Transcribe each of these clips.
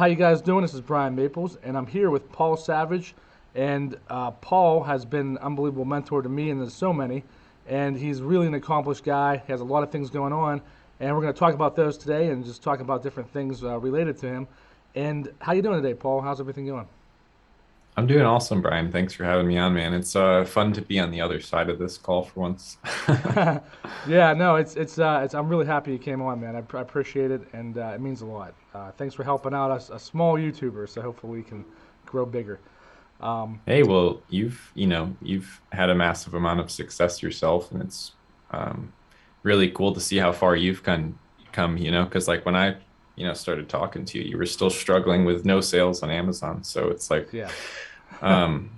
How you guys doing? This is Brian Maples, and I'm here with Paul Savage. And Paul has been an unbelievable mentor to me, and there's so many. And he's really an accomplished guy. He has a lot of things going on, and we're going to talk about those today, and just talk about different things related to him. And how you doing today, Paul? How's everything going? I'm doing awesome, Brian. Thanks for having me on, man. It's fun to be on the other side of this call for once. Yeah, no, it's. I'm really happy you came on, man. I appreciate it, and it means a lot. Thanks for helping out us, a small YouTuber. So hopefully we can grow bigger. Um, Hey, well, you've had a massive amount of success yourself, and it's um, really cool to see how far you've come, because like when I, started talking to you, you were still struggling with no sales on Amazon. So it's like, yeah. um,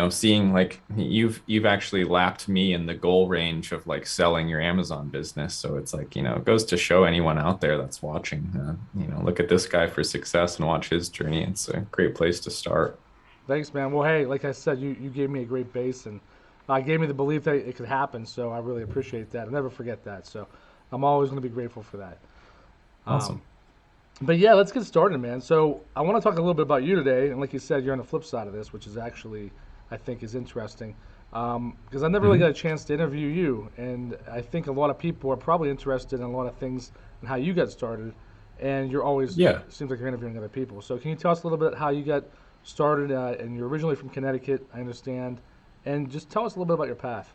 seeing like you've actually lapped me in the goal range of like selling your Amazon business. So it's like, it goes to show anyone out there that's watching, look at this guy for success and watch his journey. It's a great place to start. Thanks, man. Well, hey, like I said, you gave me a great base and gave me the belief that it could happen. So I really appreciate that. I'll never forget that. So I'm always going to be grateful for that. Um, Awesome. but yeah, let's get started, man. So I want to talk a little bit about you today. And like you said, you're on the flip side of this, which is actually, I think, is interesting. Because I never really got a Hmm. chance to interview you. And I think a lot of people are probably interested in a lot of things and how you got started. And you're always, Yeah. seems like you're interviewing other people. So can you tell us a little bit how you got started? And you're originally from Connecticut, I understand. And just tell us a little bit about your path.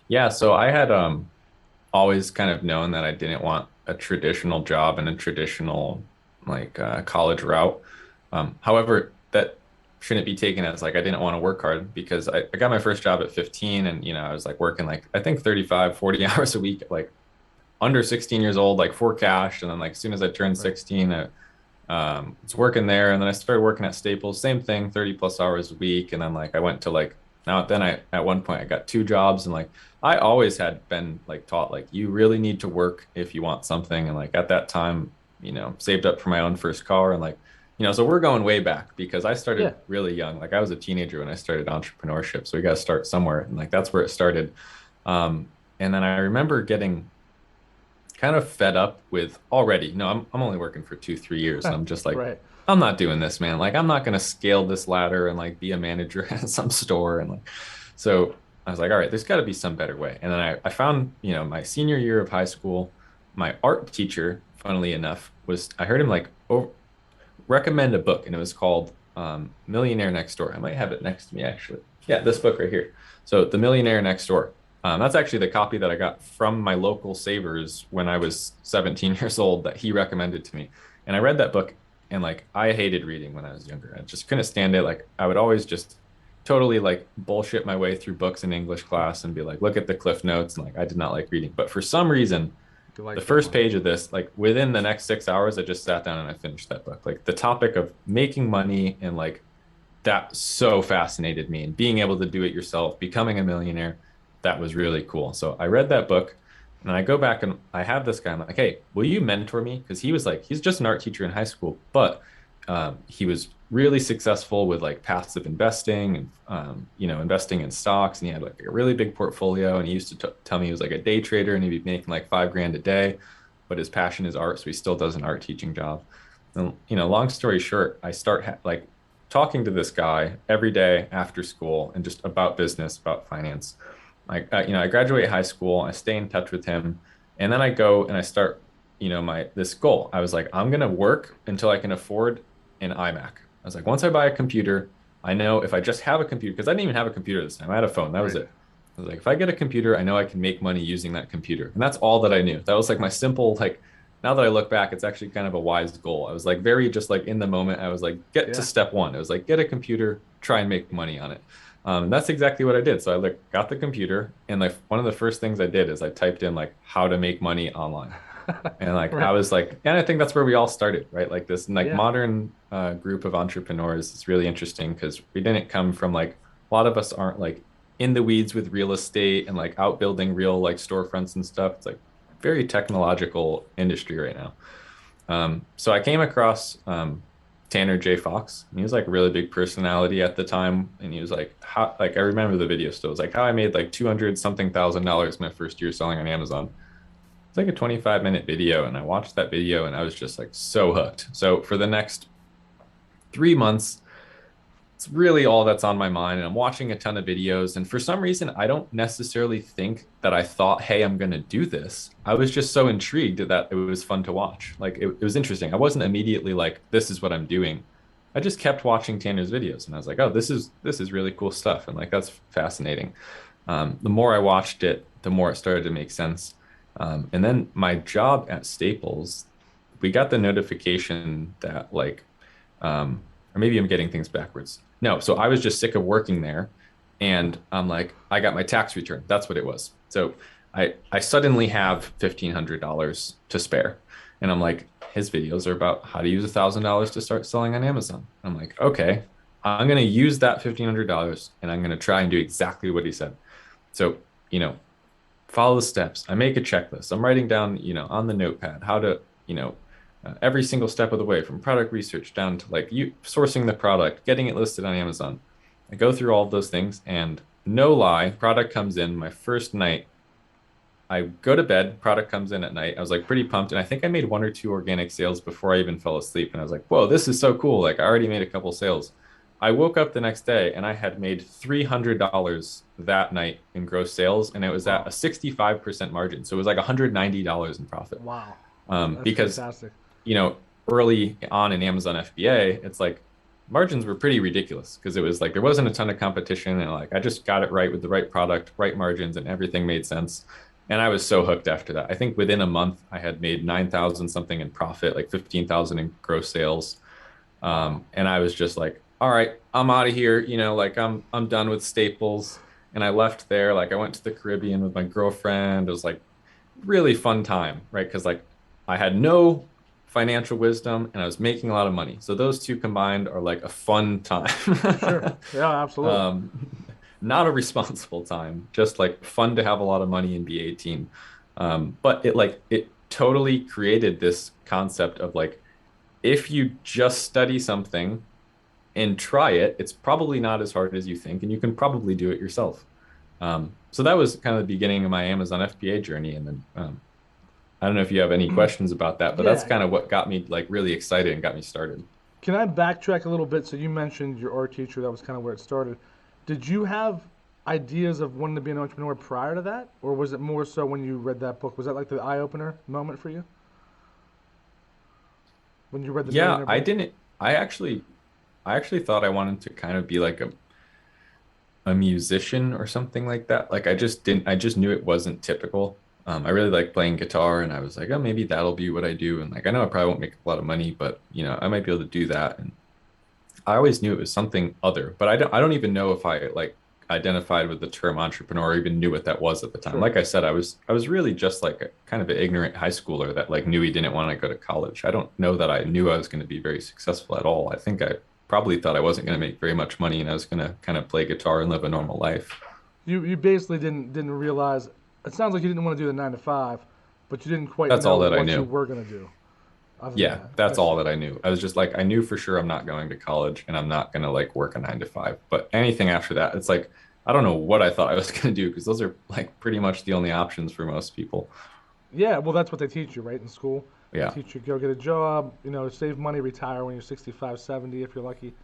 Yeah, so I had always kind of known that I didn't want a traditional job and a traditional college route. However, that shouldn't be taken as like I didn't want to work hard because I got my first job at 15 and I was like working like I think 35, 40 hours a week, like under 16 years old, like for cash. And then like as soon as I turned Right. 16, I was working there and then I started working at Staples, same thing, 30 plus hours a week. And then like I went to like now then I at one point I got two jobs and like I always had been like taught like you really need to work if you want something. And like at that time, saved up for my own first car and like, so we're going way back because I Yeah. started really young. Like I was a teenager when I started entrepreneurship. So we got to start somewhere. And like that's where it started. Um, and then I remember getting kind of fed up with already. No, I'm only working for 2, 3 years. And I'm just like, Right. I'm not doing this, man. Like, I'm not gonna scale this ladder and like be a manager at some store. And like, so I was like, all right, there's got to be some better way. And then I found, my senior year of high school, my art teacher, funnily enough, was I heard him like recommend a book, and it was called Millionaire Next Door. I might have it next to me actually. Yeah, this book right here. So The Millionaire Next Door. That's actually the copy that I got from my local Savers when I was 17 years old that he recommended to me. And I read that book and like I hated reading when I was younger. I just couldn't stand it. Like I would always just totally like bullshit my way through books in English class and be like, look at the cliff notes. And like I did not like reading. But for some reason, You the like that first one. page of this, like within the next 6 hours, I just sat down and I finished that book. Like the topic of making money and like that so fascinated me and being able to do it yourself, becoming a millionaire, that was really cool. So I read that book and I go back and I have this guy. I'm like, hey, will you mentor me? Because he was like, he's just an art teacher in high school, but he was really successful with like passive investing and investing in stocks. And he had like a really big portfolio. And he used to tell me he was like a day trader and he'd be making like 5 grand a day, but his passion is art, so he still does an art teaching job. And long story short, I start like talking to this guy every day after school and just about business, about finance. Like I graduate high school, I stay in touch with him, and then I go and I start, my this goal. I was like, I'm gonna work until I can afford an iMac. I was like, once I buy a computer, I know if I just have a computer, because I didn't even have a computer this time. I had a phone. That was Right. it. I was like, if I get a computer, I know I can make money using that computer. And that's all that I knew. That was like my simple, like, now that I look back, it's actually kind of a wise goal. I was like very just like in the moment, I was like, get to Yeah. step one. I was like, get a computer, try and make money on it. And that's exactly what I did. So I like got the computer and like one of the first things I did is I typed in like how to make money online. And like I Right. was like, and I think that's where we all started, right? Like this like Yeah. modern group of entrepreneurs is really interesting because we didn't come from like a lot of us aren't like in the weeds with real estate and like out building real like storefronts and stuff. It's like very technological industry right now. So I came across Tanner J. Fox, and he was like a really big personality at the time. And he was like, how, like I remember the video still. It was like how I made like 200 something thousand dollars my first year selling on Amazon. It's like a 25-minute video, and I watched that video and I was just like so hooked. So for the next 3 months, it's really all that's on my mind. And I'm watching a ton of videos. And for some reason, I don't necessarily think that I thought, hey, I'm going to do this. I was just so intrigued that it was fun to watch. Like it was interesting. I wasn't immediately like, this is what I'm doing. I just kept watching Tanner's videos and I was like, oh, this is really cool stuff. And like, that's fascinating. The more I watched it, the more it started to make sense. And then my job at Staples, we got the notification that like, or maybe I'm getting things backwards. No, so I was just sick of working there, and I'm like, I got my tax return. That's what it was. So I suddenly have $1,500 to spare, and I'm like, his videos are about how to use $1,000 to start selling on Amazon. I'm like, okay, I'm gonna use that $1,500, and I'm gonna try and do exactly what he said. So you know, follow the steps. I make a checklist. I'm writing down, on the notepad how to, every single step of the way from product research down to like you sourcing the product, getting it listed on Amazon. I go through all of those things and no lie, product comes in my first night. I go to bed, product comes in at night. I was like pretty pumped. And I think I made one or two organic sales before I even fell asleep. And I was like, whoa, this is so cool. Like I already made a couple sales. I woke up the next day and I had made $300 that night in gross sales. And it was at Wow. a 65% margin. So it was like $190 in profit. Wow. That's Because, fantastic. you know, early on in Amazon FBA, it's like margins were pretty ridiculous because it was like there wasn't a ton of competition. And like I just got it right with the right product, right margins, and everything made sense. And I was so hooked after that. I think within a month, I had made 9,000 something in profit, like 15,000 in gross sales. Wow. And I was just like, all right, I'm out of here. Like I'm done with Staples. And I left there. Like I went to the Caribbean with my girlfriend. It was like really fun time, right? Because like I had no financial wisdom and I was making a lot of money. So those two combined are like a fun time. Sure. Yeah, absolutely. Not a responsible time, just like fun to have a lot of money and be 18. But it totally created this concept of like if you just study something and try it, it's probably not as hard as you think, and you can probably do it yourself. So that was kind of the beginning of my Amazon FBA journey. And then I don't know if you have any questions about that, but that's Yeah. kind of what got me like really excited and got me started. Can I backtrack a little bit? So you mentioned your art teacher. That was kind of where it started. Did you have ideas of wanting to be an entrepreneur prior to that, or was it more so when you read that book? Was that like the eye opener moment for you when you read the Yeah, Millionaire I book? didn't. I actually thought I wanted to kind of be like a musician or something like that. Like I just didn't. I just knew it wasn't typical. I really like playing guitar, and I was like, oh, maybe that'll be what I do. And like I know I probably won't make a lot of money, but I might be able to do that. And I always knew it was something other, but I don't even know if I like identified with the term entrepreneur or even knew what that was at the time. Sure. Like I said, I was really just like a kind of an ignorant high schooler that like knew he didn't want to go to college. I don't know that I knew I was going to be very successful at all. I think I probably thought I wasn't going to make very much money and I was going to kind of play guitar and live a normal life. You basically didn't realize. It sounds like you didn't want to do the 9 to 5, but you didn't quite That's know all that I what you knew. were gonna do. Other than Yeah, that, I that's all see. that I knew. I was just like, I knew for sure I'm not going to college and I'm not going to like work a 9 to 5. But anything after that, it's like, I don't know what I thought I was going to do because those are like pretty much the only options for most people. Yeah, well, that's what they teach you, right, in school. They Yeah. teach you go get a job, save money, retire when you're 65, 70 if you're lucky.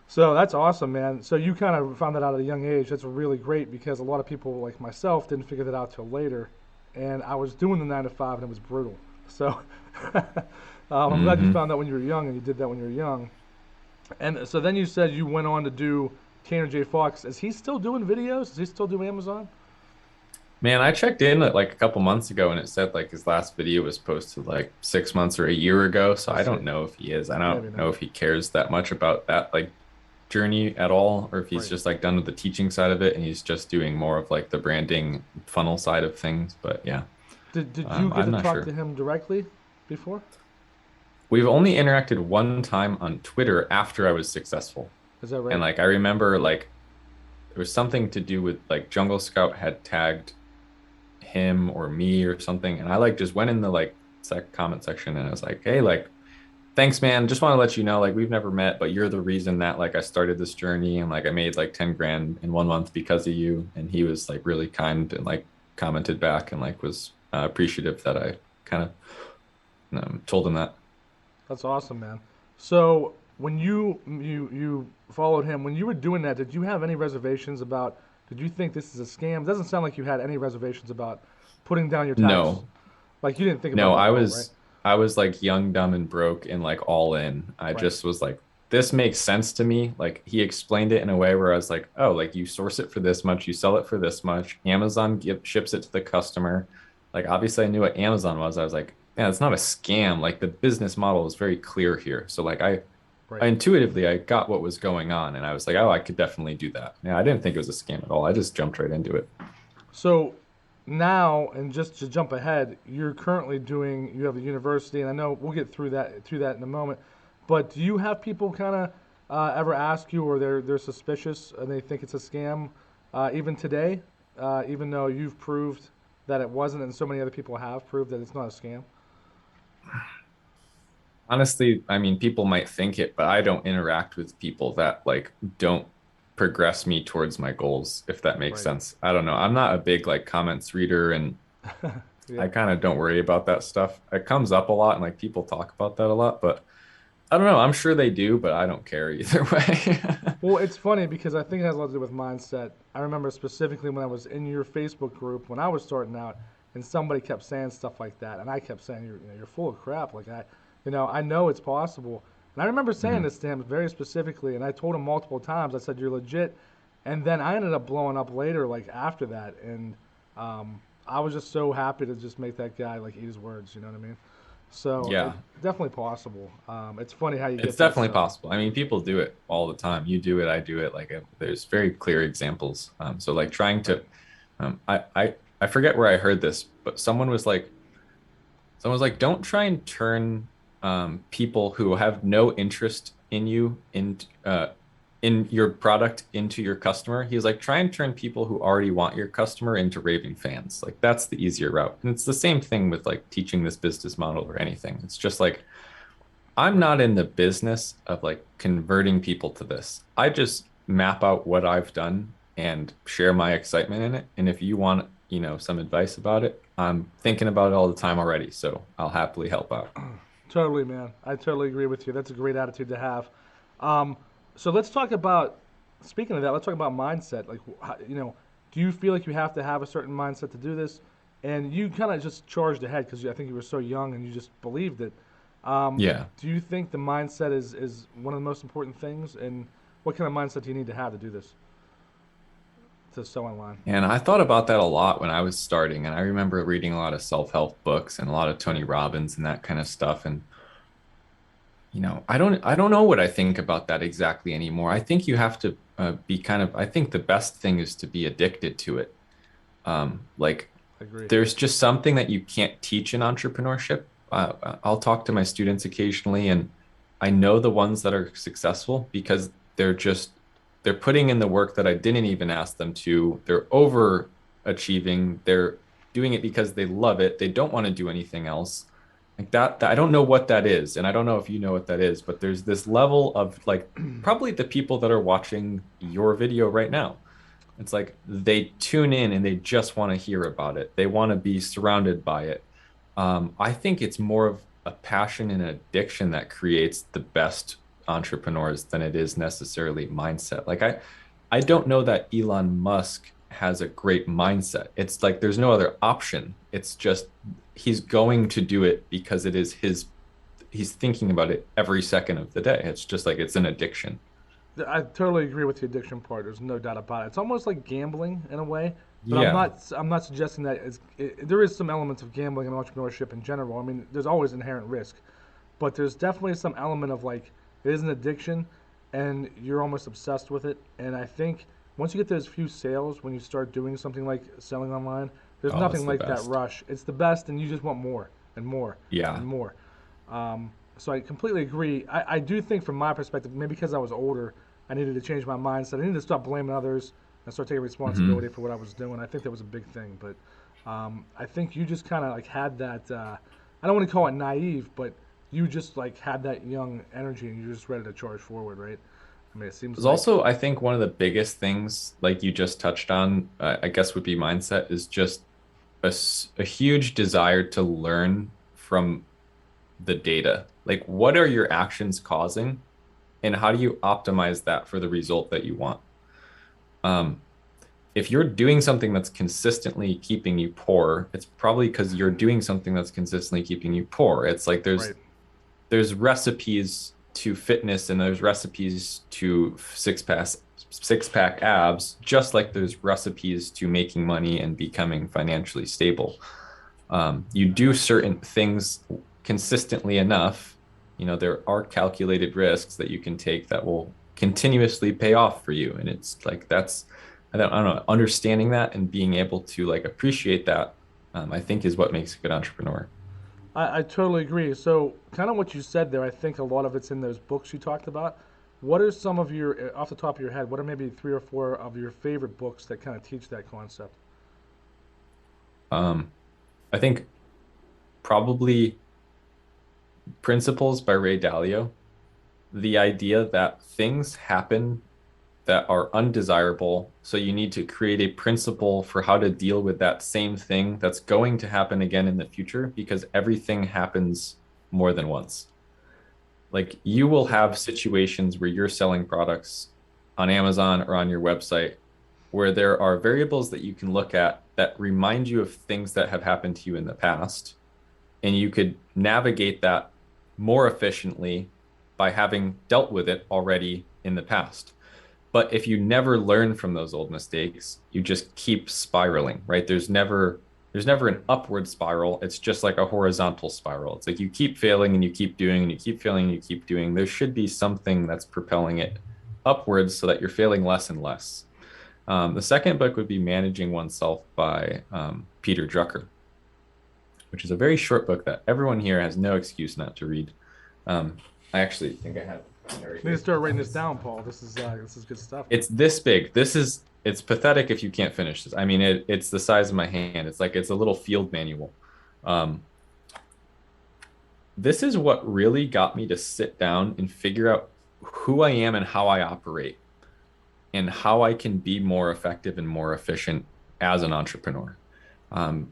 So that's awesome, man. So you kind of found that out at a young age. That's really great because a lot of people like myself didn't figure that out till later. And I was doing the 9 to 5 and it was brutal. So I'm glad you hmm found that when you were young and you did that when you were young. And so then you said you went on to do Tanner J. Fox. Is he still doing videos? Does he still do Amazon? Man, I checked in like a couple months ago and it said like his last video was posted like 6 months or a year ago. So I I see. don't know if he is. I don't Maybe know not. if he cares that much about that like journey at all, or if he's Right. just like done with the teaching side of it and he's just doing more of like the branding funnel side of things. But yeah, Did you get I'm to not talk to sure. him directly before? We've only interacted one time on Twitter after I was successful. Is that And right? like I remember like there was something to do with like Jungle Scout had tagged him or me or something. And I like just went in the like comment section and I was like, hey, like, thanks, man. Just want to let you know, like, we've never met, but you're the reason that like I started this journey and like I made like 10 grand in one month because of you. And he was like really kind and like commented back and like was appreciative that I kind of told him that. That's awesome, man. So when you followed him, when you were doing that, did you have any reservations about? Did you think this is a scam? It doesn't sound like you had any reservations about putting down your tax. No, Like you didn't think about no, that at all, right? I was like young, dumb, and broke and like all in. I Right. just was like, this makes sense to me. Like he explained it in a way where I was like, oh, like you source it for this much, you sell it for this much. Ships it to the customer. Like obviously I knew what Amazon was. I was like, yeah, it's not a scam. Like the business model is very clear here. So like I Right. intuitively I got what was going on and I was like, oh, I could definitely do that. Yeah, I didn't think it was a scam at all. I just jumped right into it. So now, and just to jump ahead, you're currently doing. You have a university, and I know we'll get through that in a moment. But do you have people kind of ever ask you, or they're suspicious and they think it's a scam, even today, even though you've proved that it wasn't, and so many other people have proved that it's not a scam? Honestly, I mean, people might think it, but I don't interact with people that like don't progress me towards my goals, if that makes Right. sense. I don't know. I'm not a big like comments reader and I Yeah. kind of don't worry about that stuff. It comes up a lot and like people talk about that a lot, but I don't know. I'm sure they do, but I don't care either way. Well, it's funny because I think it has a lot to do with mindset. I remember specifically when I was in your Facebook group when I was starting out, and somebody kept saying stuff like that, and I kept saying, you're full of crap. Like I know it's possible." And I remember saying Mhm. this to him very specifically, and I told him multiple times. I said, "You're legit," and then I ended up blowing up later, like after that, and I was just so happy to just make that guy like eat his words. You know what I mean? So it's Yeah, definitely possible. It's funny how you it's get that definitely stuff. possible. I mean, people do it all the time. You do it, I do it. Like there's very clear examples. So like trying Right. to, I forget where I heard this, but someone was like, don't try and turn people who have no interest in you in your product into your customer. He was like, try and turn people who already want your customer into raving fans. Like that's the easier route. And it's the same thing with like teaching this business model or anything. It's just like I'm Right. not in the business of like converting people to this. I just map out what I've done and share my excitement in it. And if you want, some advice about it, I'm Right. thinking about it all the time already. So I'll happily help out. Totally, man. I totally agree with you. That's a great attitude to have. Um, so let's talk about. Speaking of that, let's talk about mindset. Like, do you feel like you have to have a certain mindset to do this? And you kind of just charged ahead because I think you were so young and you just believed it. Yeah. Do you think the mindset is one of the most important things? And what kind of mindset do you need to have to do this to sell online? And I thought about that a lot when I was starting. And I remember reading a lot of self-help books and a lot of Tony Right. Robbins and that kind of stuff. And I don't know what I think about that exactly anymore. I think you have to be kind of, I think the best thing is to be addicted to it. Like I agree. there's just something that you can't teach in entrepreneurship. I'll talk to my students occasionally, and I know the ones that are successful because they're putting in the work that I didn't even ask them to. They're overachieving. They're doing it because they love it. They don't want to do anything else. Like I don't know what that is, and I don't know if you know what that is, but there's this level of like probably the people that are watching your video right now. It's like they tune in and they just want to hear about it. They want to be surrounded by it. I think it's more of a passion and an addiction that creates the best entrepreneurs than it is necessarily mindset. I don't Right. know that Elon Musk has a great mindset. It's like there's no other option. It's just he's going to do it because it is he's thinking about it every second of the day. It's just like it's an addiction. I totally agree with the addiction part. There's no doubt about it. It's almost like gambling in a way, but Yeah. I'm not suggesting that there is some elements of gambling and entrepreneurship in general. I mean, there's always inherent risk, but there's definitely some element of like it is an addiction, and you're almost obsessed with it. And I think once you get those few sales, when you start doing something like selling online, there's Oh, it's nothing the like that best. rush. It's the best, and you just want more and more and Yeah. more. So I completely agree. I do think, from my perspective, maybe because I was older, I needed to change my mindset. I needed to stop blaming others and start taking responsibility Hmm. for what I was doing. I think that was a big thing. But I think you just kind of like had that. I don't want to call it naive, but you just like had that young energy and you're just ready to charge forward, right? I mean, it seems There's like also, I think, one of the biggest things, like you just touched on, I guess would be mindset, is just a huge desire to learn from the data. Like, what are your actions causing, and how do you optimize that for the result that you want? Um, if you're doing something that's consistently keeping you poor, it's probably because you're doing something that's consistently keeping you poor. It's like Right. there's recipes to fitness and there's recipes to six pack abs, just like there's recipes to making money and becoming financially stable. You do certain things consistently enough, there are calculated risks that you can take that will continuously pay off for you. And it's like I don't know, understanding that and being able to like appreciate that, I think is what makes a good entrepreneur. I totally agree. So, kind of what you said there, I think a lot of it's in those books you talked about. What are some of your, off the top of your head, what are maybe three or four of your favorite books that kind of teach that concept? Um, I think probably Principles by Ray Dalio. The idea that things happen that are undesirable. So you need to create a principle for how to deal with that same thing that's going to happen again in the future because everything happens more than once. Like you will have situations where you're selling products on Amazon or on your website where there are variables that you can look at that remind you of things that have happened to you in the past. And you could navigate that more efficiently by having dealt with it already in the past. But if you never learn from those old mistakes, you just keep spiraling, right? There's never an upward spiral. It's just like a horizontal spiral. It's like you keep failing and you keep doing and you keep failing and you keep doing. There should be something that's propelling it upwards so that you're failing less and less. The second book would be Managing Oneself by Peter Drucker, which is a very short book that everyone here has no excuse not to read. I actually think I have it right You need to here. start writing this down, Paul. This is good stuff, man. It's this big. It's pathetic if you can't finish this. I mean, it's the size of my hand. It's like it's a little field manual. Um, this is what really got me to sit down and figure out who I am and how I operate and how I can be more effective and more efficient as an entrepreneur. Um,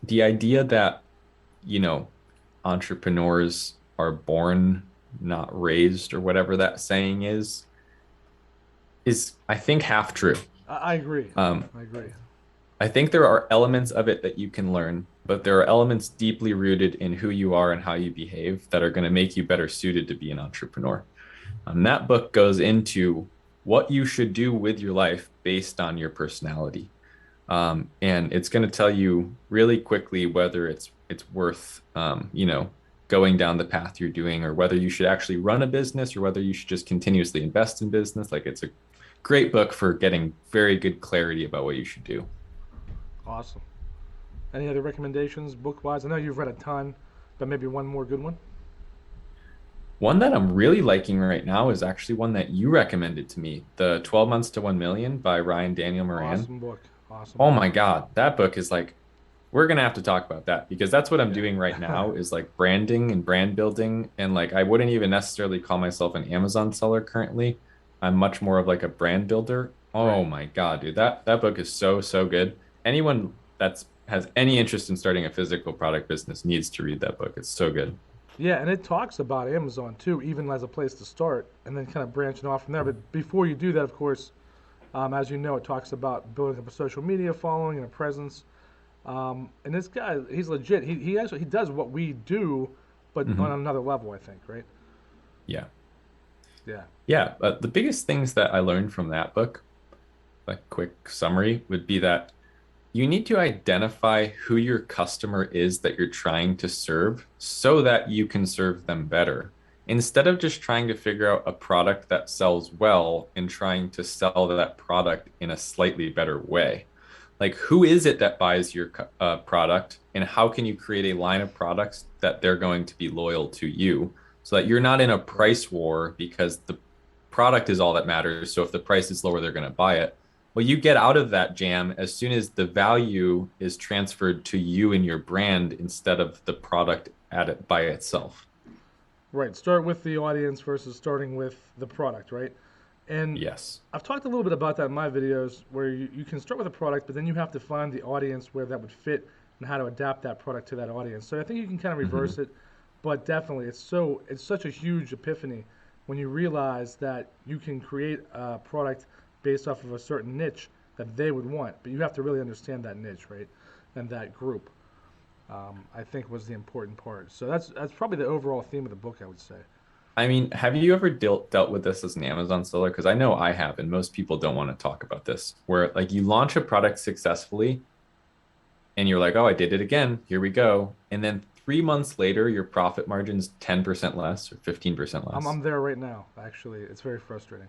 the idea that, you know, entrepreneurs are born, not raised, or whatever that saying is I think half true. I agree. Um, I agree. I think there are elements of it that you can learn, but there are elements deeply rooted in who you are and how you behave that are going to make you better suited to be an entrepreneur. That book goes into what you should do with your life based on your personality. And it's going to tell you really quickly whether it's worth going down the path you're doing, or whether you should actually run a business, or whether you should just continuously invest in business. Like it's a great book for getting very good clarity about what you should do. Awesome. Any other recommendations book wise? I know you've read a ton, but maybe one more good one? One that I'm really liking right now is actually one that you recommended to me, The 12 Months to 1 Million by Ryan Daniel Moran. Awesome book. Awesome Oh book. my God, that book is like, we're gonna have to talk about that because that's what I'm doing right Yeah. now is like branding and brand building. And like, I wouldn't even necessarily call myself an Amazon seller currently. I'm much more of like a brand builder. Right. Oh my God, dude, that book is so, so good. Anyone that's has any interest in starting a physical product business needs to read that book. It's so good. Yeah, and it talks about Amazon too, even as a place to start, and then kind of branching off from there. But before you do that, of course, as you know, it talks about building up a social media following and a presence. And this guy, he's legit. He does what we do, but on Hmm. another level, I think, right? Yeah. Yeah. Yeah. But the biggest things that I learned from that book, like quick summary, would be that you need to identify who your customer is that you're trying to serve so that you can serve them better. Instead of just trying to figure out a product that sells well and trying to sell that product in a slightly better way. Like, who is it that buys your product, and how can you create a line of products that they're going to be loyal to you so that you're not in a Right. price war because the product is all that matters. So if the price is lower, they're going to buy it. Well, you get out of that jam as soon as the value is transferred to you and your brand instead of the product at it by itself. Right. Start with the audience versus starting with the product, right? And Yes. I've talked a little bit about that in my videos where you can start with a product, but then you have to find the audience where that would fit and how to adapt that product to that audience. So I think you can kind of Hmm. reverse it, but definitely it's such a huge epiphany when you realize that you can create a product based off of a certain niche that they would want, but you have to really understand that niche, right? And that group, I think was the important part. So that's probably the overall theme of the book, I would say. I mean, have you ever dealt with this as an Amazon seller? Because I know I have, and most people don't want to talk about this, where like you launch a product successfully and you're like, oh, I did it again. Here we go. And then 3 months later, your profit margin's 10% less or 15% less. I'm there right now. Actually, it's very frustrating.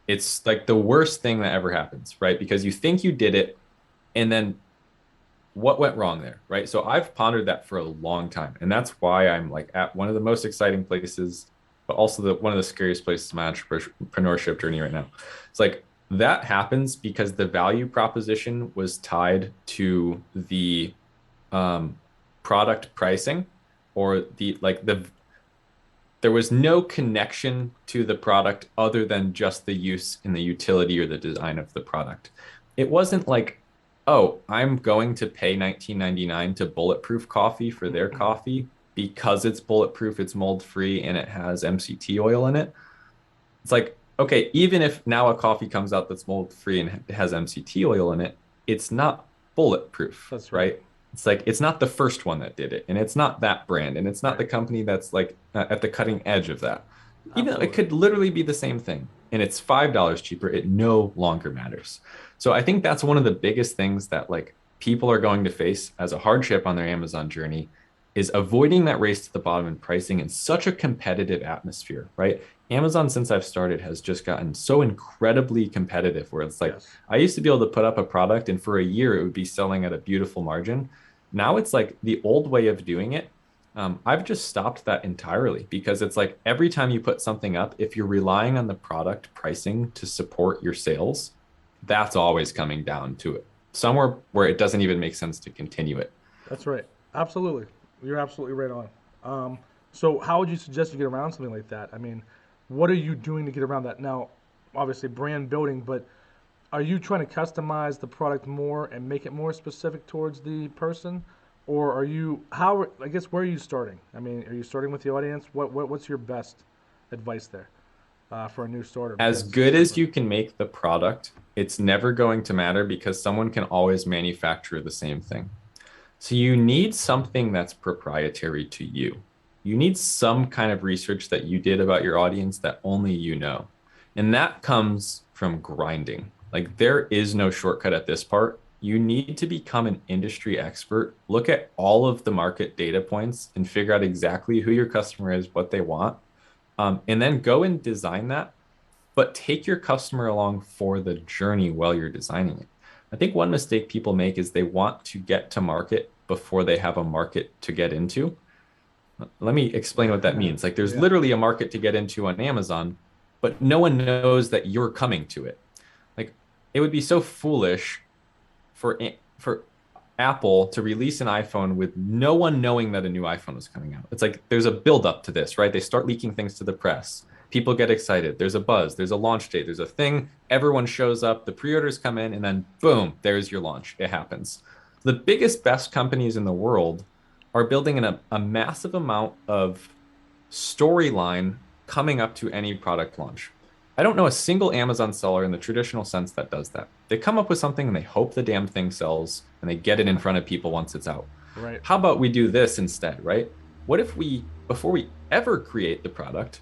It's like the worst thing that ever happens, right? Because you think you did it, and then what went wrong there, right? So I've pondered that for a long time, and that's why I'm like at one of the most exciting places, but also one of the scariest places in my entrepreneurship journey right now. It's like that happens because the value proposition was tied to the um, product pricing, or the there was no connection to the product other than just the use and the utility or the design of the product. It wasn't like, oh, I'm going to pay 19.99 to Bulletproof Coffee for their coffee because it's bulletproof, it's mold free, and it has MCT oil in it. It's like, okay, even if now a coffee comes out that's mold free and it has MCT oil in it, it's not bulletproof, That's right. right? It's like it's not the first one that did it, and it's not that brand, and it's not the Right. company that's like at the cutting edge of that. Even though it Absolutely. could literally be the same thing and it's $5 cheaper, it no longer matters. So I think that's one of the biggest things that like people are going to face as a hardship on their Amazon journey is avoiding that race to the bottom and pricing in such a competitive atmosphere, right? Amazon, since I've started, has just gotten so incredibly competitive where it's like Yes. I used to be able to put up a product and for a year it would be selling at a beautiful margin. Now it's like the old way of doing it. I've just stopped that entirely because it's like every time you put something up, if you're relying on the product pricing to support your sales, that's always coming down to it. Somewhere where it doesn't even make sense to continue it. That's right. Absolutely. You're absolutely right on. So how would you suggest you get around something like that? I mean, what are you doing to get around that? Now, obviously brand building, but are you trying to customize the product more and make it more specific towards the person? Or are you how I guess where are you starting? I mean, are you starting with the audience? What's your best advice there for a new starter? As Because it's good as different. you can make the product, it's never going to matter because someone can always manufacture the same thing. So you need something that's proprietary to you. You need some kind of research that you did about your audience that only you know. And that comes from grinding. Like there is no shortcut at this part. You need to become an industry expert, look at all of the market data points and figure out exactly who your customer is, what they want, and then go and design that, but take your customer along for the journey while you're designing it. I think one mistake people make is they want to get to market before they have a market to get into. Let me explain what that means. Like there's Yeah. literally a market to get into on Amazon, but no one knows that you're coming to it. Like it would be so foolish for Apple to release an iPhone with no one knowing that a new iPhone was coming out. It's like there's a build up to this, right? They start leaking things to the press. People get excited. There's a buzz. There's a launch date. There's a thing. Everyone shows up. The pre-orders come in, and then boom, there's your launch. It happens. The biggest, best companies in the world are building a massive amount of storyline coming up to any product launch. I don't know a single Amazon seller in the traditional sense that does that. They come up with something and they hope the damn thing sells and they get it in front of people once it's out. Right. How about we do this instead, right? What if we, before we ever create the product,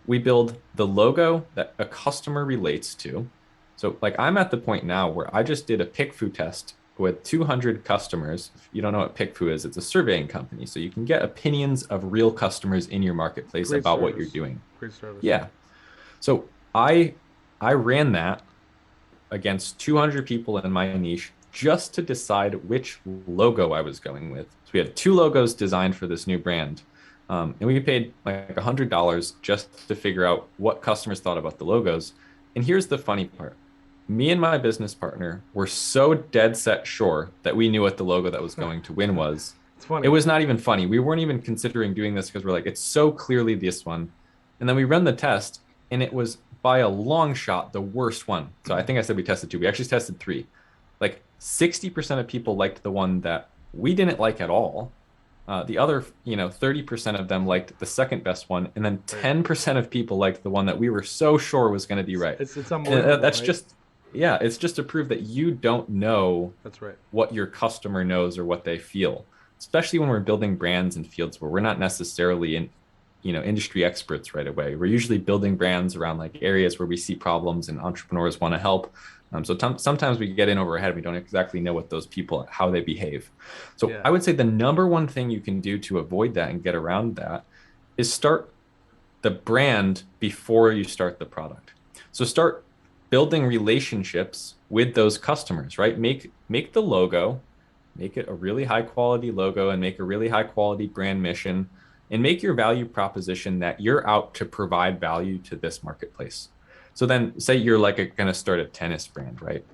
we build the logo that a customer relates to? So, like, I'm at the point now where I just did a PickFu test with 200 customers. If you don't know what PickFu is, it's a surveying company. So you can get opinions of real customers in your marketplace Great about what you're service. doing. Great service. Yeah. So I ran that against 200 people in my niche just to decide which logo I was going with. So we had two logos designed for this new brand. And we paid like $100 just to figure out what customers thought about the logos. And here's the funny part. Me and my business partner were so dead set sure that we knew what the logo that was going to win was. It's It funny. was not even funny. We weren't even considering doing this because we're like, it's so clearly this one. And then we run the test and it was by a long shot the worst one. So I think I said we tested two. We actually tested three. Like 60% of people liked the one that we didn't like at all. The other, 30% of them liked the second best one, and then Right. 10% of people liked the one that we were so sure was going to be right. It's And unbelievable, that's right? just, yeah, it's just to prove that you don't know That's right. what your customer knows or what they feel, especially when we're building brands in fields where we're not necessarily in, industry experts right away. We're usually building brands around like areas where we see problems and entrepreneurs want to help. So sometimes we get in over our head. We don't exactly know what those people, how they behave. So Yeah. I would say the number one thing you can do to avoid that and get around that is start the brand before you start the product. So start building relationships with those customers, right? Make the logo, make it a really high quality logo and make a really high quality brand mission and make your value proposition that you're out to provide value to this marketplace. So then say you're like going to start a tennis brand, right?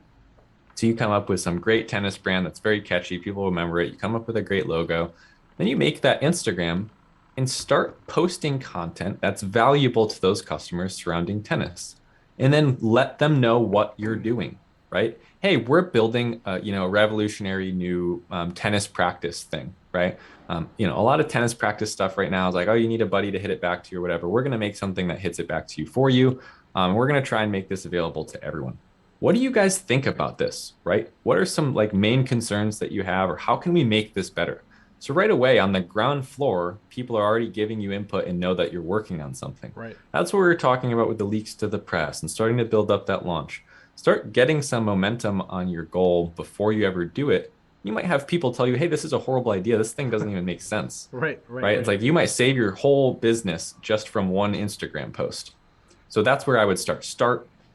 So you come up with some great tennis brand that's very catchy, people remember it. You come up with a great logo. Then you make that Instagram and start posting content that's valuable to those customers surrounding tennis. And then let them know what you're doing, right? Hey, we're building a revolutionary new tennis practice thing, right? A lot of tennis practice stuff right now is like, oh, you need a buddy to hit it back to you or whatever. We're going to make something that hits it back to you for you. We're going to try and make this available to everyone. What do you guys think about this, right? What are some like main concerns that you have, or how can we make this better? So right away on the ground floor, people are already giving you input and know that you're working on something. Right. That's what we were talking about with the leaks to the press and starting to build up that launch. Start getting some momentum on your goal before you ever do it. You might have people tell you, hey, this is a horrible idea. This thing doesn't even make sense, Right. Right. right? It's Right. like you might save your whole business just from one Instagram post. So that's where I would start.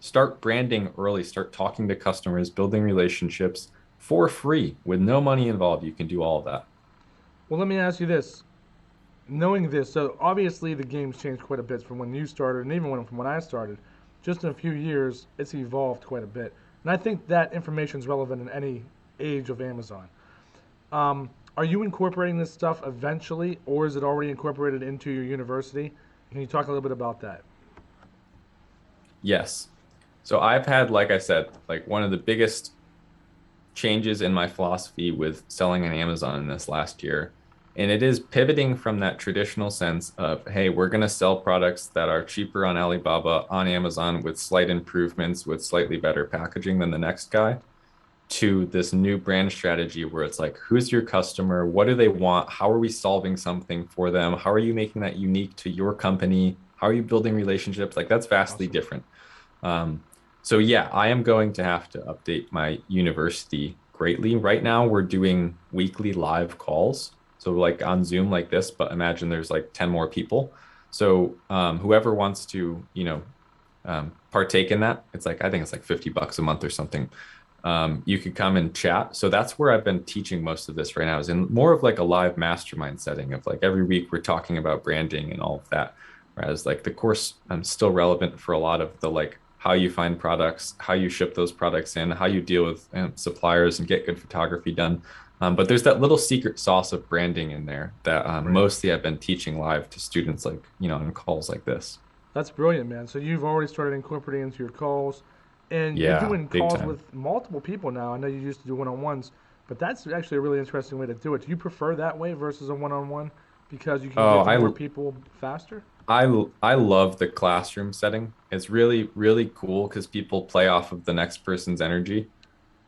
Start branding early, start talking to customers, building relationships for free with no money involved. You can do all of that. Well, let me ask you this. Knowing this, so obviously the game's changed quite a bit from when you started, and even from when I started. Just in a few years, it's evolved quite a bit, and I think that information is relevant in any age of Amazon. Are you incorporating this stuff eventually, or is it already incorporated into your university? Can you talk a little bit about that? Yes. So I've had, like I said, like one of the biggest changes in my philosophy with selling on Amazon in this last year. And it is pivoting from that traditional sense of, hey, we're going to sell products that are cheaper on Alibaba on Amazon with slight improvements, with slightly better packaging than the next guy, to this new brand strategy where it's like, who's your customer? What do they want? How are we solving something for them? How are you making that unique to your company? How are you building relationships? Like that's vastly Awesome. different. Um, so yeah, I am going to have to update my university greatly. Right now, we're doing weekly live calls. So like on Zoom like this, but imagine there's like 10 more people. So whoever wants to, partake in that, it's like I think it's like $50 a month or something. You could come and chat. So that's where I've been teaching most of this right now is in more of like a live mastermind setting of like every week we're talking about branding and all of that. Whereas like the course still relevant for a lot of the like how you find products, how you ship those products in, how you deal with suppliers and get good photography done. But there's that little secret sauce of branding in there that Right. mostly I've been teaching live to students like, on calls like this. That's brilliant, man. So you've already started incorporating into your calls, and you're Yeah, doing big calls time. with multiple people now. I know you used to do one-on-ones, but that's actually a really interesting way to do it. Do you prefer that way versus a one-on-one because you can Oh, get to more people faster? I love the classroom setting. It's really, really cool because people play off of the next person's energy.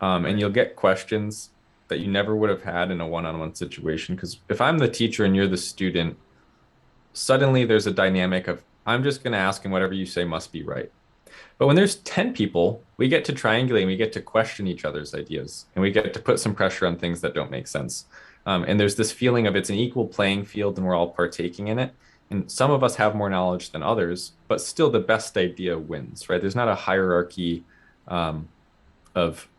And Right. you'll get questions that you never would have had in a one-on-one situation. Because if I'm the teacher and you're the student, suddenly there's a dynamic of I'm just going to ask and whatever you say must be right. But when there's 10 people, we get to triangulate and we get to question each other's ideas and we get to put some pressure on things that don't make sense. And there's this feeling of it's an equal playing field and we're all partaking in it. And some of us have more knowledge than others, but still the best idea wins, right? There's not a hierarchy um, of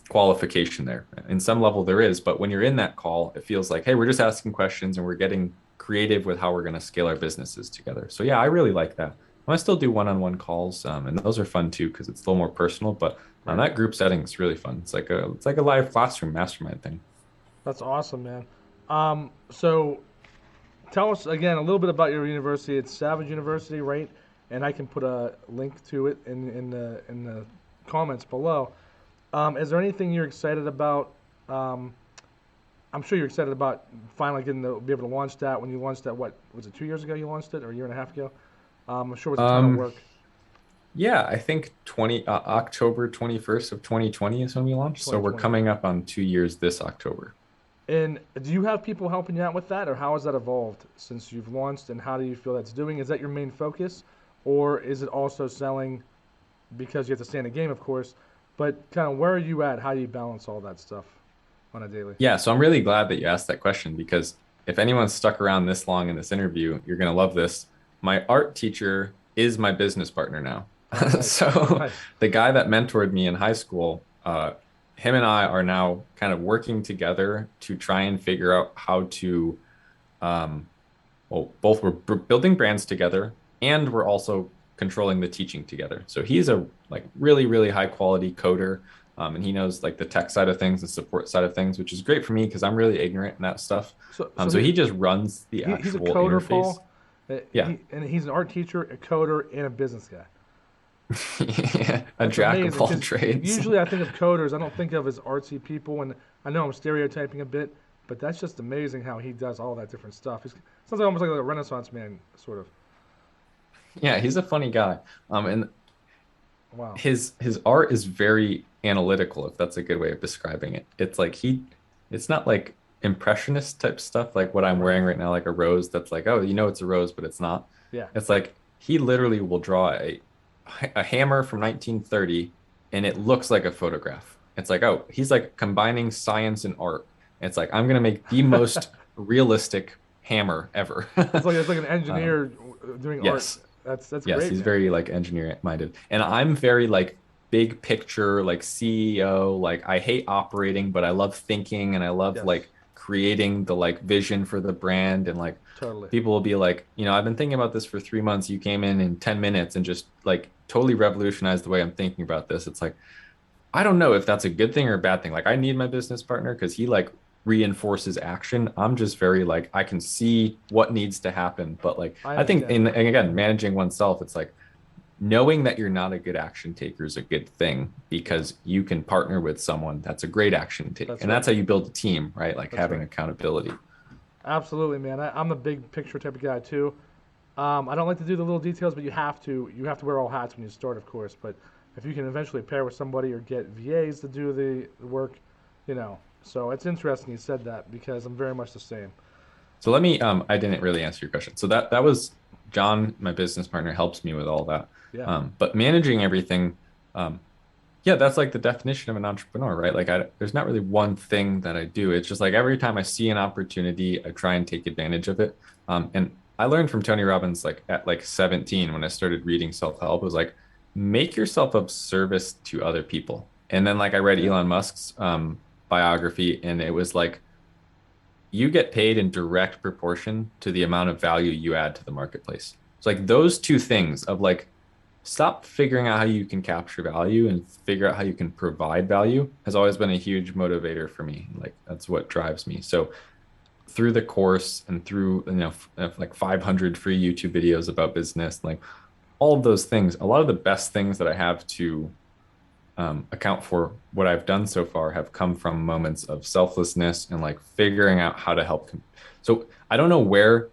qualification there. In some level, there is, but when you're in that call, it feels like, hey, we're just asking questions and we're getting creative with how we're going to scale our businesses together. So yeah, I really like that. I still do one-on-one calls, and those are fun too because it's a little more personal. But Right. that group setting is really fun. It's like a live classroom mastermind thing. That's awesome, man. So tell us again a little bit about your university. It's Savage University, right? and I can put a link to it in the comments below. Is there anything you're excited about? Um, I'm sure you're excited about finally getting to be able to launch that. When you launched that, what was it? 2 years ago you launched it, or a year and a half ago? I'm sure it was a ton of Um, work. yeah, I think 20 October 21st of 2020 is when we launched. So we're 2020. coming up on 2 years this October. And do you have people helping you out with that, or how has that evolved since you've launched, and how do you feel that's doing? Is that your main focus, or is it also selling because you have to stay in the game, of course, but kind of where are you at? How do you balance all that stuff on a daily? Yeah, so I'm really glad that you asked that question because if anyone's stuck around this long in this interview, you're going to love this. My art teacher is my business partner now. Oh, nice, So nice. the guy that mentored me in high school, him and I are now kind of working together to try and figure out how to um, well, both we're building brands together and we're also controlling the teaching together. So he's a like really, really high quality coder. And he knows like the tech side of things, the support side of things, which is great for me because I'm really ignorant in that stuff. So So he just runs the he's a actual coder, interface. Paul. Yeah. And he's an art teacher, a coder, and a business guy. Yeah, a That's jack of amazing all because trades. usually I think of coders, I don't think of as artsy people, and I know I'm stereotyping a bit, but that's just amazing how he does all that different stuff. He sounds like almost like a Renaissance man, sort of. Yeah, he's a funny guy. And Wow. his art is very analytical, if that's a good way of describing it. It's like it's not like impressionist type stuff like what I'm Right. wearing right now, like a rose that's like, oh, you know it's a rose, but it's not. Yeah. It's like he literally will draw a hammer from 1930 and it looks like a photograph. It's like, oh, he's like combining science and art. It's like I'm gonna make the most realistic hammer ever. It's like an Um, engineer doing art. yes. That's Yes, great, he's man. very like engineer minded. And I'm very like big picture, like CEO, like I hate operating, but I love thinking and I love Yes. like creating the like vision for the brand and like Totally. people will be like, I've been thinking about this for 3 months. You came in 10 minutes and just like totally revolutionized the way I'm thinking about this. It's like I don't know if that's a good thing or a bad thing. Like I need my business partner because he like reinforces action. I'm just very like I can see what needs to happen. But like I I think understand that. and again, managing oneself, it's like knowing that you're not a good action taker is a good thing Yeah. because you can partner with someone that's a great action take. That's And right. that's how you build a team, right? Like That's having right. accountability. Absolutely, man. I'm a big picture type of guy too. I don't like to do the little details, but you have to. You have to wear all hats when you start, of course. But if you can eventually pair with somebody or get VAs to do the work, you know. So it's interesting you said that because I'm very much the same. So let me I didn't really answer your question. So that was John, my business partner, helps me with all that. Yeah. But managing everything, um, yeah, that's like the definition of an entrepreneur, right? Like there's not really one thing that I do. It's just like every time I see an opportunity, I try and take advantage of it. And I learned from Tony Robbins like at like 17 when I started reading self-help, it was like make yourself of service to other people. And then like I read Yeah. Elon Musk's biography, and it was like you get paid in direct proportion to the amount of value you add to the marketplace. It's like those two things of like stop figuring out how you can capture value and figure out how you can provide value has always been a huge motivator for me. Like that's what drives me. So through the course and through like 500 free YouTube videos about business, like all of those things, a lot of the best things that I have to account for what I've done so far have come from moments of selflessness and like figuring out how to help. So I don't know where,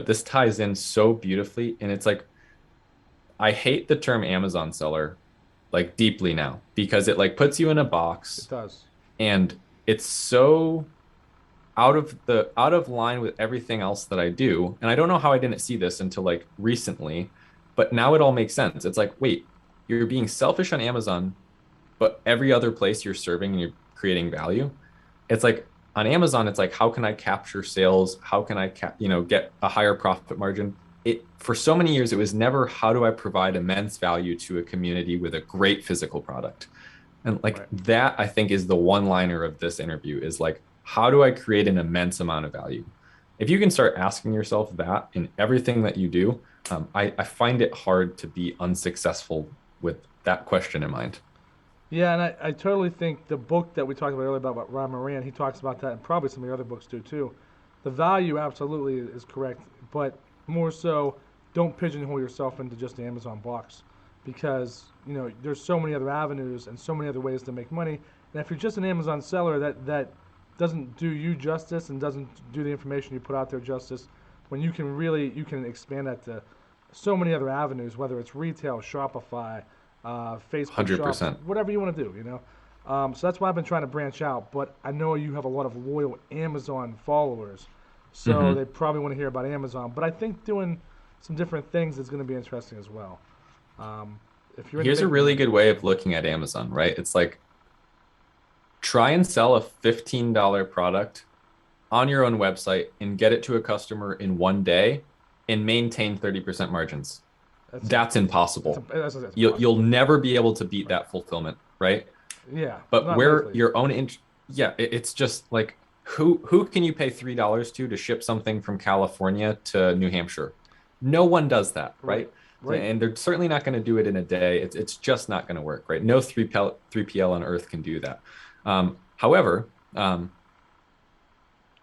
this ties in so beautifully. And it's like, I hate the term Amazon seller like deeply now because it like puts you in a It box does. and it's so out of line with everything else that I do. And I don't know how I didn't see this until like recently, but now it all makes sense. It's like, wait, you're being selfish on Amazon, but every other place you're serving and you're creating value, it's like on Amazon, it's like, how can I capture sales? How can I, get a higher profit margin? It for so many years, it was never how do I provide immense value to a community with a great physical product? And like Right. that, I think is the one liner of this interview is like, how do I create an immense amount of value? If you can start asking yourself that in everything that you do, I find it hard to be unsuccessful with that question in mind. Yeah, and I totally think the book that we talked about earlier about Ron Moran, he talks about that, and probably some of the other books do too. The value absolutely is correct, but more so don't pigeonhole yourself into just the Amazon box, because there's so many other avenues and so many other ways to make money. And if you're just an Amazon seller, that doesn't do you justice and doesn't do the information you put out there justice. When you can expand that to so many other avenues, whether it's retail, Shopify, Facebook shops, 100%. whatever you want to do. So that's why I've been trying to branch out. But I know you have a lot of loyal Amazon followers, so Hmm. they probably want to hear about Amazon. But I think doing some different things is going to be interesting as well. Um, if you're into Here's a making really money, good way of looking at Amazon, right? It's like try and sell a $15 product on your own website and get it to a customer in 1 day and maintain 30% margins. that's That's impossible. that's You'll impossible. never be able to beat Right. that fulfillment, right? Yeah, But not where likely. your own yeah, it's just like who can you pay $3 to ship something from California to New Hampshire? No one does that, Right, right? right. And they're certainly not going to do it in a day. It's just not going to work, right? No 3PL on earth can do that. However,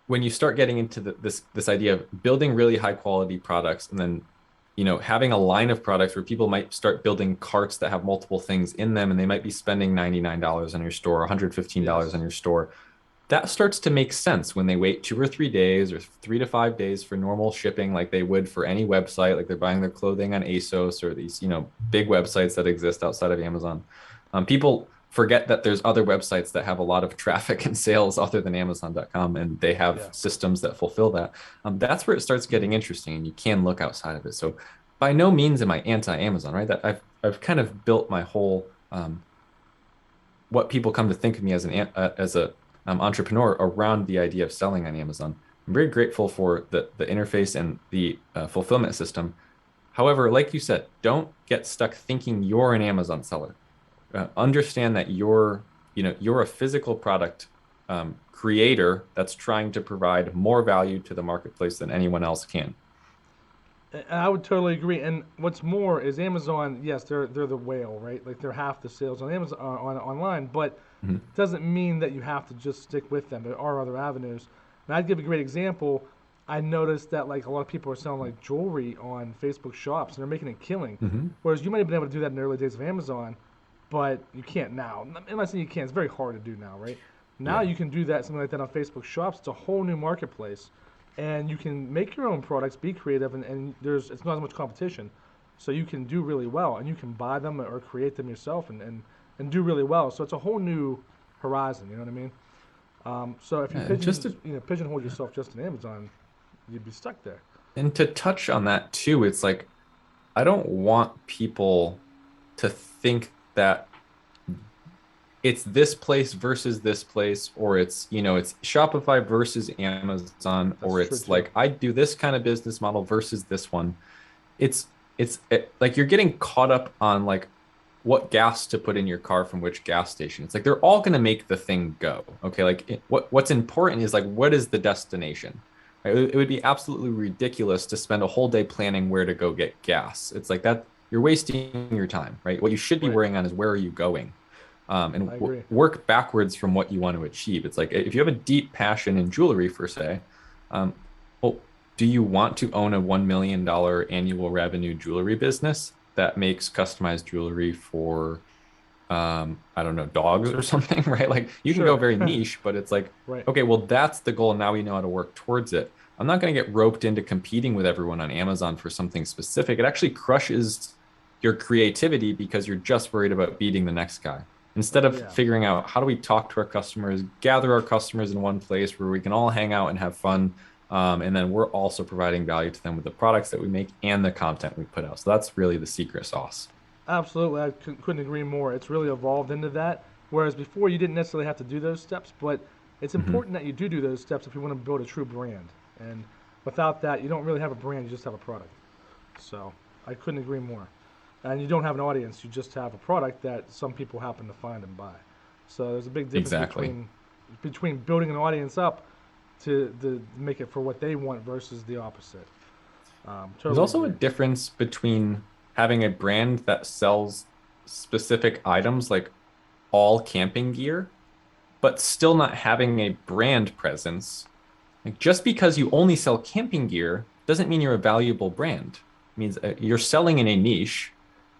when you start getting into this idea of building really high quality products and then having a line of products where people might start building carts that have multiple things in them and they might be spending $99 on your store, $115 on Yes. your store, that starts to make sense when they wait 2 or 3 days or 3 to 5 days for normal shipping, like they would for any website, like they're buying their clothing on ASOS or these, big websites that exist outside of Amazon. People forget that there's other websites that have a lot of traffic and sales other than Amazon.com, and they have Yeah. systems that fulfill that. That's where it starts getting interesting, and you can look outside of it. So, by no means am I anti-Amazon, right? That I've kind of built my whole what people come to think of me as a entrepreneur around the idea of selling on Amazon. I'm very grateful for the interface and the fulfillment system. However, like you said, don't get stuck thinking you're an Amazon seller. Understand that you're a physical product creator that's trying to provide more value to the marketplace than anyone else can. I would totally agree. And what's more is Amazon. Yes, they're the whale, right? Like they're half the sales on Amazon online, but Mhm. doesn't mean that you have to just stick with them. There are other avenues. And I'd give a great example. I noticed that like a lot of people are selling like jewelry on Facebook shops and they're making a killing. Mhm. Whereas you might have been able to do that in the early days of Amazon, but you can't now. I'm not saying you can't. It's very hard to do now, right? Now Yeah. you can do that something like that on Facebook shops. It's a whole new marketplace, and you can make your own products, be creative, and it's not as much competition, so you can do really well, and you can buy them or create them yourself and do really well. So it's a whole new horizon. You know what I mean? So if you Yeah, and just to pigeonhole yourself just in Amazon, you'd be stuck there. and to touch on that too, it's like I don't want people to think that it's this place versus this place, or it's Shopify versus Amazon, That's or true it's too. like I do this kind of business model versus this one. Like you're getting caught up on like what gas to put in your car from which gas station. It's like they're all going to make the thing go. Okay, like what's important is like what is the destination? Right? It would be absolutely ridiculous to spend a whole day planning where to go get gas. It's like that you're wasting your time, right? What you should be Right. worrying on is where are you going, and I agree. work backwards from what you want to achieve. It's like if you have a deep passion in jewelry, for say, um, well, do you want to own a $1 million annual revenue jewelry business that makes customized jewelry for, I don't know, dogs or something, right? Like you can go Sure. very niche, but it's like, Right. okay, well, that's the goal. Now we know how to work towards it. I'm not going to get roped into competing with everyone on Amazon for something specific. It actually crushes your creativity because you're just worried about beating the next guy. Instead of Yeah. figuring out how do we talk to our customers, gather our customers in one place where we can all hang out and have fun, and then we're also providing value to them with the products that we make and the content we put out. So that's really the secret sauce. Absolutely, I couldn't agree more. It's really evolved into that. Whereas before, you didn't necessarily have to do those steps, but it's Hmm. important that you do those steps if you want to build a true brand. And without that, you don't really have a brand; you just have a product. So I couldn't agree more. And you don't have an audience; you just have a product that some people happen to find and buy. So there's a big difference Exactly. between building an audience up to make it for what they want versus the opposite. There's Totally also a agree. difference between having a brand that sells specific items like all camping gear, but still not having a brand presence. Like just because you only sell camping gear doesn't mean you're a valuable brand. means you're selling in a niche,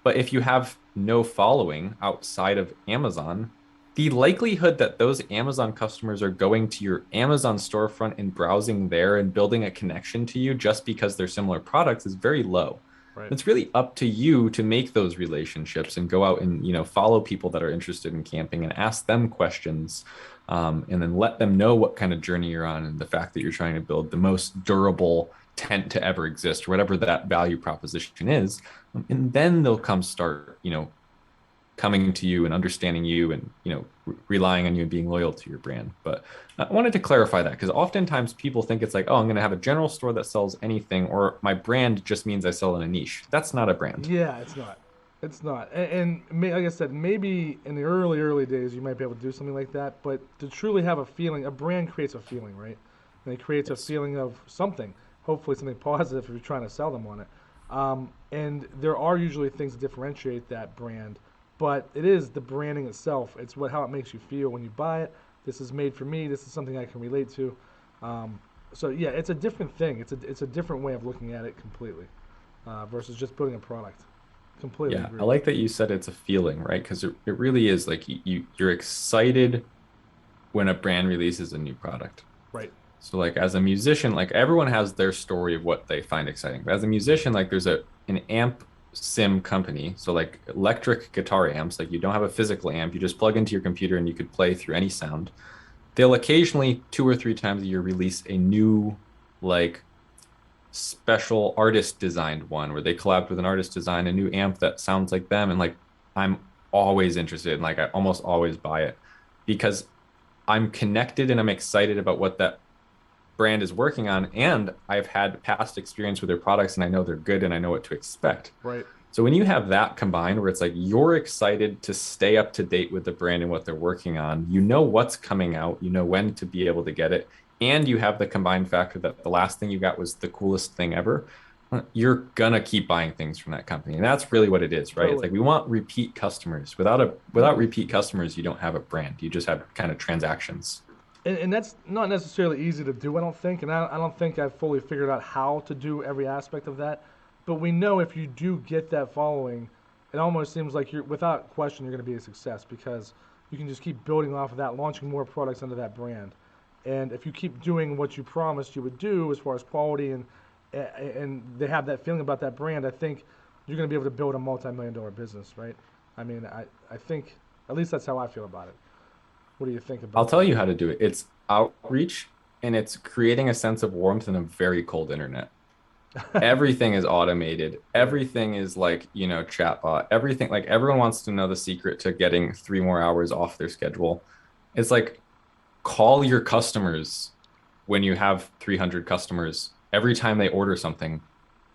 but if you have no following outside of Amazon, the likelihood that those Amazon customers are going to your Amazon storefront and browsing there and building a connection to you just because they're similar products is very low. Right. It's really up to you to make those relationships and go out and follow people that are interested in camping and ask them questions, and then let them know what kind of journey you're on and the fact that you're trying to build the most durable tent to ever exist, or whatever that value proposition is. And then they'll come start, coming to you and understanding you and, relying on you and being loyal to your brand. But I wanted to clarify that because oftentimes people think it's like, oh, I'm going to have a general store that sells anything, or my brand just means I sell in a niche. That's not a brand. Yeah, it's not. It's not. Like I said, maybe in the early days you might be able to do something like that. But to truly have a feeling, a brand creates a feeling, right? And it creates a Yes. feeling of something. Hopefully, something positive if you're trying to sell them on it. And there are usually things that differentiate that brand, but it is the branding itself. It's how it makes you feel when you buy it. This is made for me. This is something I can relate to. So yeah, it's a different thing. It's a different way of looking at it completely, versus just building a product. Completely Yeah, agree I with you. like that you said it's a feeling, right? Because it really is like you're excited when a brand releases a new product. Right. So like as a musician, like everyone has their story of what they find exciting. But as a musician, like there's an amp sim company. So like electric guitar amps, like you don't have a physical amp, you just plug into your computer and you could play through any sound. They'll occasionally 2 or 3 times a year release a new like special artist designed one where they collab with an artist design a new amp that sounds like them. And like I'm always interested and like I almost always buy it because I'm connected and I'm excited about what that brand is working on, and I've had past experience with their products and I know they're good and I know what to expect. Right. So when you have that combined where it's like you're excited to stay up to date with the brand and what they're working on, you know what's coming out, you know when to be able to get it, and you have the combined factor that the last thing you got was the coolest thing ever, you're gonna keep buying things from that company. And that's really what it is, right? It's Totally. like we want repeat customers. Without repeat customers, you don't have a brand. You just have kind of transactions. And that's not necessarily easy to do, I don't think. And I don't think I've fully figured out how to do every aspect of that. But we know if you do get that following, it almost seems like you're, without question, you're going to be a success because you can just keep building off of that, launching more products under that brand. And if you keep doing what you promised you would do as far as quality and they have that feeling about that brand, I think you're going to be able to build a multi-million-dollar business, right? I mean, I think at least that's how I feel about it. What do you think I'll about tell that? you how to do it. It's outreach and it's creating a sense of warmth in a very cold internet. Everything is automated. Right. Everything is like, chatbot. Everything, like everyone wants to know the secret to getting 3 more hours off their schedule. It's like call your customers when you have 300 customers every time they order something.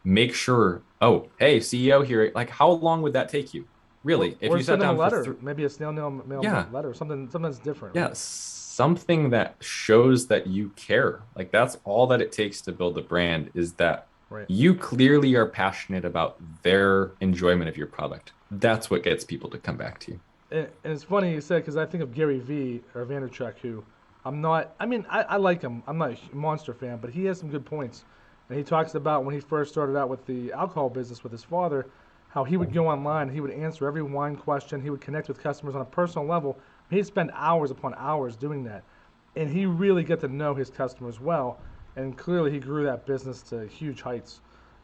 Make sure, oh, hey, CEO here. Like, how long would that take you? Really? If Or you sat send them a down for letter, maybe a snail mail yeah, letter, something that's different, yeah, right? something that shows that you care. Like that's all that it takes to build a brand is that Right. you clearly are passionate about their enjoyment of your product. That's what gets people to come back to you. And it's funny you said because I think of Gary V or Vaynerchuk, who I'm not. I mean, I like him. I'm not a monster fan, but he has some good points. And he talks about when he first started out with the alcohol business with his father, how he would go online, he would answer every wine question, he would connect with customers on a personal level. He'd spend hours upon hours doing that, and he really got to know his customers well. And clearly, he grew that business to huge heights.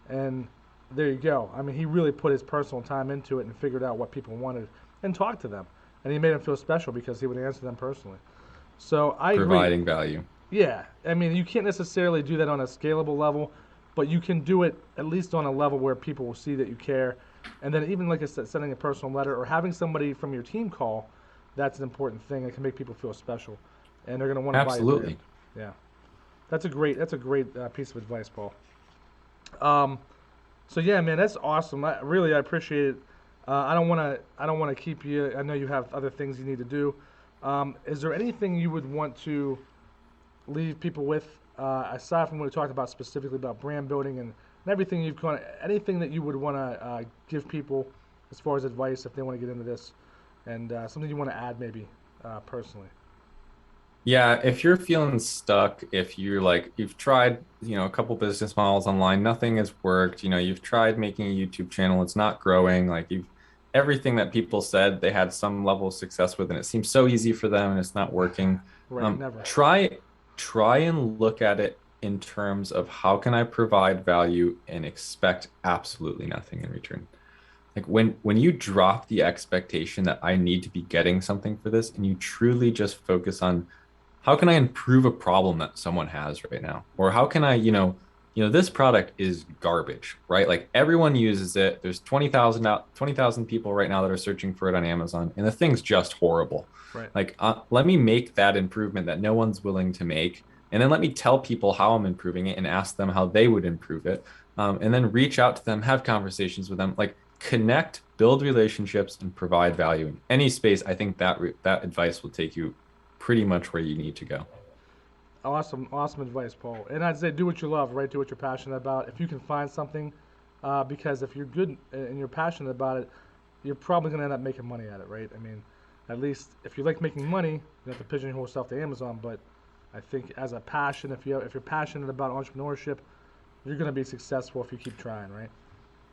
And there you go. I mean, he really put his personal time into it and figured out what people wanted and talked to them. And he made them feel special because he would answer them personally. So I agree. Providing value. Yeah, I mean, you can't necessarily do that on a scalable level, but you can do it at least on a level where people will see that you care. And then even like I said, sending a personal letter or having somebody from your team call, that's an important thing. It can make people feel special, and they're going to want to buy your brand. Absolutely. Yeah, that's a great piece of advice, Paul. Um, so yeah, man, that's awesome. I appreciate it. I don't want to keep you. I know you have other things you need to do. Is there anything you would want to leave people with, aside from what we talked about specifically about brand building and everything you've gone, anything that you would want to give people as far as advice if they want to get into this, and something you want to add maybe personally? Yeah, if you're feeling stuck, if you're like you've tried, a couple business models online, nothing has worked, you've tried making a YouTube channel, it's not growing, like you've everything that people said they had some level of success with, and it seems so easy for them and it's not working. Right, never. Try and look at it in terms of how can I provide value and expect absolutely nothing in return. Like when you drop the expectation that I need to be getting something for this and you truly just focus on how can I improve a problem that someone has right now? Or how can I, this product is garbage, right? Like everyone uses it. There's 20,000 people right now that are searching for it on Amazon, and the thing's just horrible. Right. Like, let me make that improvement that no one's willing to make. And then let me tell people how I'm improving it and ask them how they would improve it. And then reach out to them, have conversations with them, like connect, build relationships, and provide value in any space. I think that advice will take you pretty much where you need to go. Awesome, awesome advice, Paul. And I'd say do what you love, right? Do what you're passionate about. If you can find something, because if you're good and you're passionate about it, you're probably gonna end up making money at it, right? I mean, at least if you like making money, you have to pigeonhole stuff to Amazon. But I think as a passion, if you're passionate about entrepreneurship, you're gonna be successful if you keep trying, right?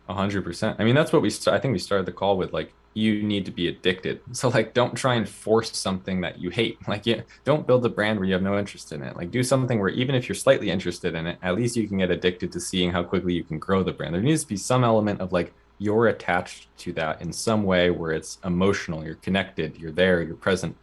100%. I mean, that's what I think we started the call with, like, you need to be addicted. So, like, don't try and Right. force something that you hate. Like, yeah, don't build a brand where you have no interest in it. Like, do something where even if you're slightly interested in it, at least you can get addicted to seeing how quickly you can grow the brand. There needs to be some element of like you're attached to that in some way where it's emotional, you're connected, you're there, you're present.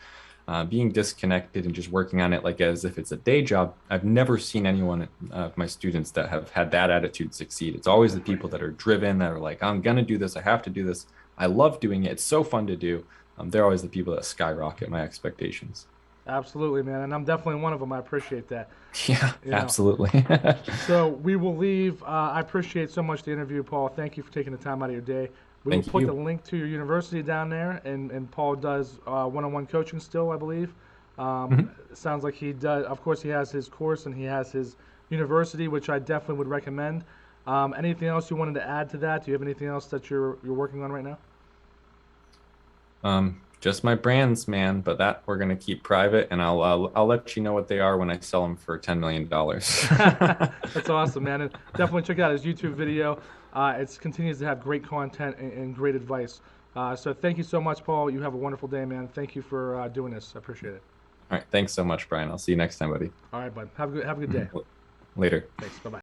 Being disconnected and just working on it like as if it's a day job. I've never seen anyone of my students that have had that attitude succeed. It's always the Right. people that are driven, that are like, I'm gonna do this, I have to do this. I love doing it. It's so fun to do. They're always the people that skyrocket my expectations. Absolutely, man. And I'm definitely one of them. I appreciate that. Yeah, You know. absolutely. So we will leave. I appreciate so much the interview, Paul. Thank you for taking the time out of your day. We will Thank put the you. link to your university down there, and Paul does one-on-one coaching still, I believe. Mhm. Sounds like he does. Of course, he has his course and he has his university, which I definitely would recommend. Anything else you wanted to add to that? Do you have anything else that you're working on right now? Just my brands, man, but that we're gonna keep private, and I'll let you know what they are when I sell them for $10 million. That's awesome, man. And definitely check out his YouTube video. It continues to have great content and great advice. So thank you so much, Paul. You have a wonderful day, man. Thank you for doing this. I appreciate it. All right, thanks so much, Brian. I'll see you next time, buddy. All right, bud. Have a good day. Mhm. Later. Thanks. Bye bye.